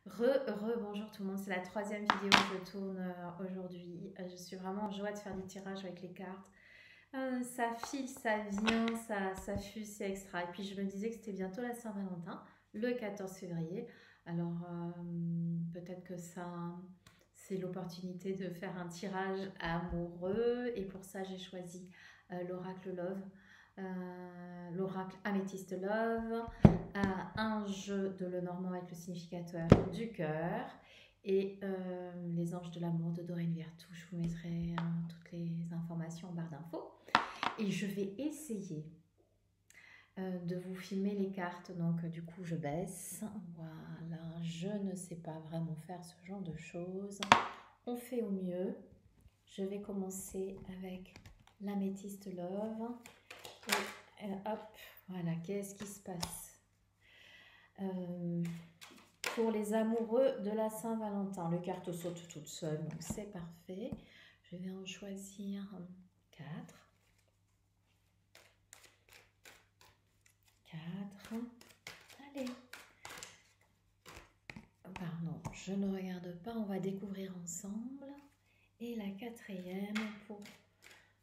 Bonjour tout le monde, c'est la troisième vidéo que je tourne aujourd'hui. Je suis vraiment en joie de faire des tirages avec les cartes. Ça file, ça vient, ça fuse, c'est extra. Et puis je me disais que c'était bientôt la Saint-Valentin, le 14 février. Alors peut-être que ça, c'est l'opportunité de faire un tirage amoureux. Et pour ça, j'ai choisi l'oracle Love, l'oracle Améthyste Love, un jeu de Lenormand avec le significateur du cœur et les anges de l'amour de Doreen Virtue. Je vous mettrai toutes les informations en barre d'infos. Et je vais essayer de vous filmer les cartes. Donc du coup je baisse. Voilà, je ne sais pas vraiment faire ce genre de choses. On fait au mieux. Je vais commencer avec l'améthyste Love. Et hop, voilà, qu'est-ce qui se passe pour les amoureux de la Saint-Valentin? Le carte saute toute seule, donc c'est parfait. Je vais en choisir 4. 4. Allez. Pardon, je ne regarde pas, on va découvrir ensemble. Et la 4e pour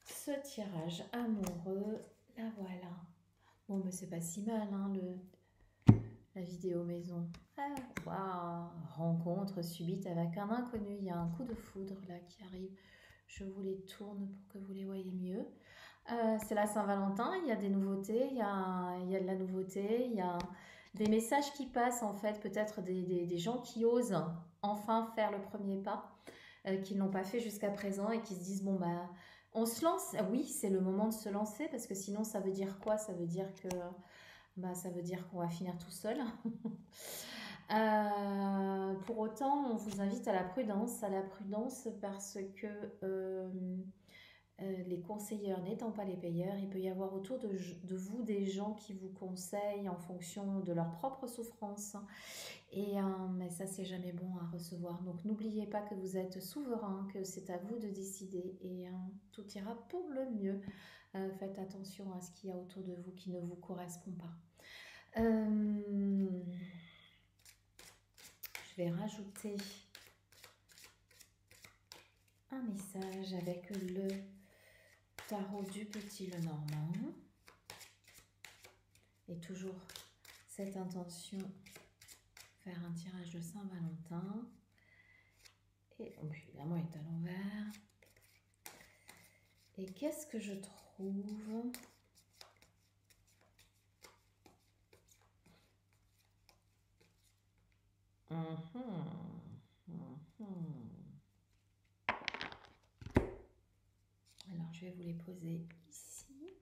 ce tirage amoureux, la voilà. Bon, mais c'est pas si mal, hein, la vidéo maison. Ah, waouh, rencontre subite avec un inconnu. Il y a un coup de foudre là qui arrive. Je vous les tourne pour que vous les voyez mieux. C'est la Saint-Valentin, il y a des nouveautés, il y a de la nouveauté, il y a des messages qui passent en fait, peut-être des gens qui osent enfin faire le premier pas, qui ne l'ont pas fait jusqu'à présent et qui se disent bon bah on se lance. Oui, c'est le moment de se lancer parce que sinon ça veut dire quoi? Ça veut dire que ça veut dire qu'on va finir tout seul. Pour autant, on vous invite à la prudence parce que les conseilleurs n'étant pas les payeurs, il peut y avoir autour de vous des gens qui vous conseillent en fonction de leur propre souffrance. Et mais ça, c'est jamais bon à recevoir. Donc n'oubliez pas que vous êtes souverain, que c'est à vous de décider et tout ira pour le mieux. Faites attention à ce qu'il y a autour de vous qui ne vous correspond pas. Je vais rajouter un message avec le tarot du petit Lenormand. Et toujours cette intention, faire un tirage de Saint-Valentin. Et évidemment, il est à l'envers. Et qu'est-ce que je trouve? Alors, je vais vous les poser ici.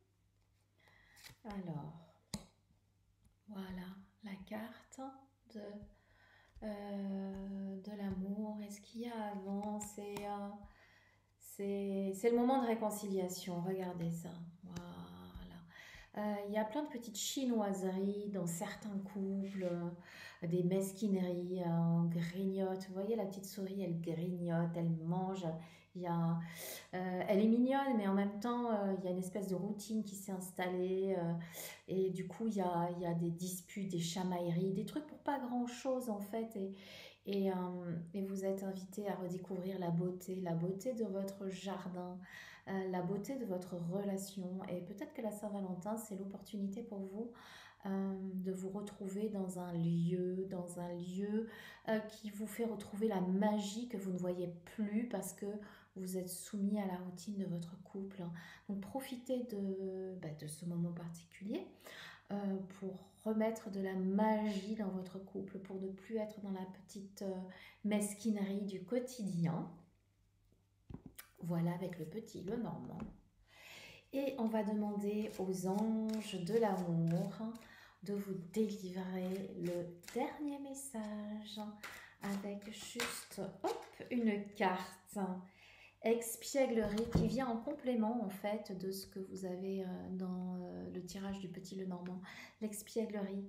Alors, voilà la carte de l'amour. Et ce qu'il y a avant, c'est le moment de réconciliation. Regardez ça. Voilà. Il y a plein de petites chinoiseries dans certains couples, des mesquineries, on grignote. Vous voyez la petite souris, elle grignote, elle mange. Elle est mignonne, mais en même temps, il y a une espèce de routine qui s'est installée. Et du coup, il y a des disputes, des chamailleries, des trucs pour pas grand-chose en fait. Et vous êtes invité à redécouvrir la beauté de votre jardin, la beauté de votre relation. Et peut-être que la Saint-Valentin, c'est l'opportunité pour vous de vous retrouver dans un lieu qui vous fait retrouver la magie que vous ne voyez plus parce que vous êtes soumis à la routine de votre couple. Donc profitez de ce moment particulier pour remettre de la magie dans votre couple, pour ne plus être dans la petite mesquinerie du quotidien. Voilà, avec le petit Lenormand. Et on va demander aux anges de l'amour de vous délivrer le dernier message avec juste une carte expièglerie qui vient en complément en fait de ce que vous avez dans le tirage du petit Lenormand. L'expièglerie.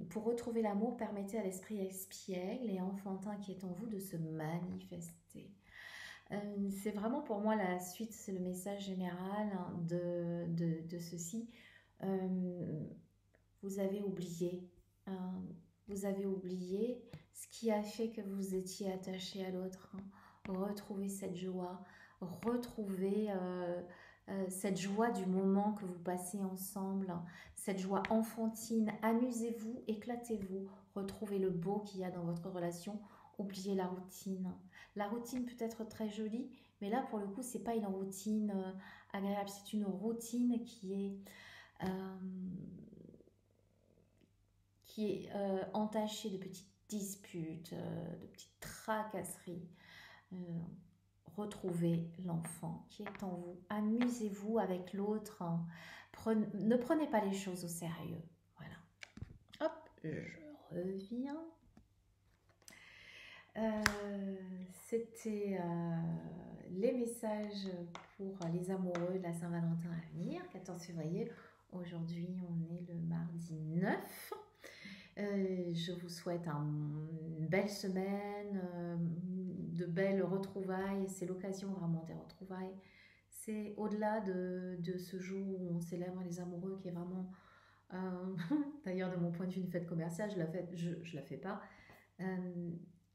Pour retrouver l'amour, permettez à l'esprit espiègle et enfantin qui est en vous de se manifester. C'est vraiment pour moi la suite, c'est le message général de ceci. Vous avez oublié vous avez oublié ce qui a fait que vous étiez attaché à l'autre. Hein. Retrouvez cette joie, retrouvez cette joie du moment que vous passez ensemble, hein. Cette joie enfantine. Amusez-vous, éclatez-vous, retrouvez le beau qu'il y a dans votre relation. Oubliez la routine. La routine peut être très jolie, mais là pour le coup c'est pas une routine agréable, c'est une routine euh, qui est entachée de petites disputes, de petites tracasseries. Euh, Retrouvez l'enfant qui est en vous. Amusez-vous avec l'autre. Hein. Ne prenez pas les choses au sérieux. Voilà. Hop, je reviens. C'était les messages pour les amoureux de la Saint-Valentin à venir, 14 février. Aujourd'hui, on est le mardi 9. Je vous souhaite une belle semaine, de belles retrouvailles. C'est l'occasion vraiment des retrouvailles. C'est au-delà de ce jour où on célèbre les amoureux qui est vraiment, d'ailleurs de mon point de vue, une fête commerciale, je la fais pas.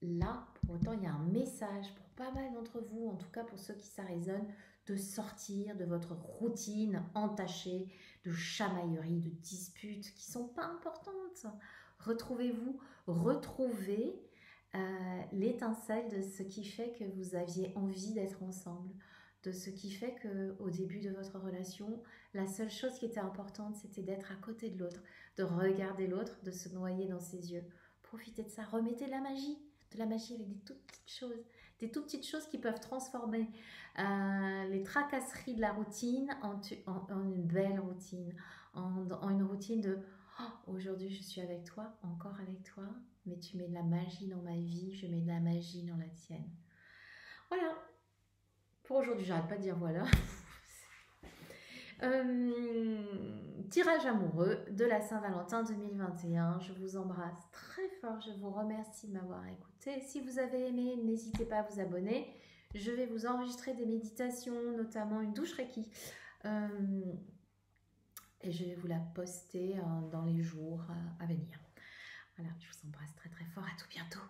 Là, pour autant, il y a un message pour pas mal d'entre vous, en tout cas pour ceux qui ça résonne, de sortir de votre routine entachée de chamailleries, de disputes qui sont pas importantes. Retrouvez-vous, retrouvez l'étincelle de ce qui fait que vous aviez envie d'être ensemble, de ce qui fait qu'au début de votre relation, la seule chose qui était importante, c'était d'être à côté de l'autre, de regarder l'autre, de se noyer dans ses yeux. Profitez de ça, remettez de la magie avec des toutes petites choses, des toutes petites choses qui peuvent transformer les tracasseries de la routine en une belle routine, en une routine de oh, aujourd'hui je suis avec toi, encore avec toi, mais tu mets de la magie dans ma vie, je mets de la magie dans la tienne. Voilà, pour aujourd'hui, j'arrête pas de dire voilà. Tirage amoureux de la Saint-Valentin 2021. Je vous embrasse très fort. Je vous remercie de m'avoir écouté. Si vous avez aimé, n'hésitez pas à vous abonner. Je vais vous enregistrer des méditations, notamment une douche Reiki. Et je vais vous la poster dans les jours à venir. Voilà, je vous embrasse très très fort. À tout bientôt.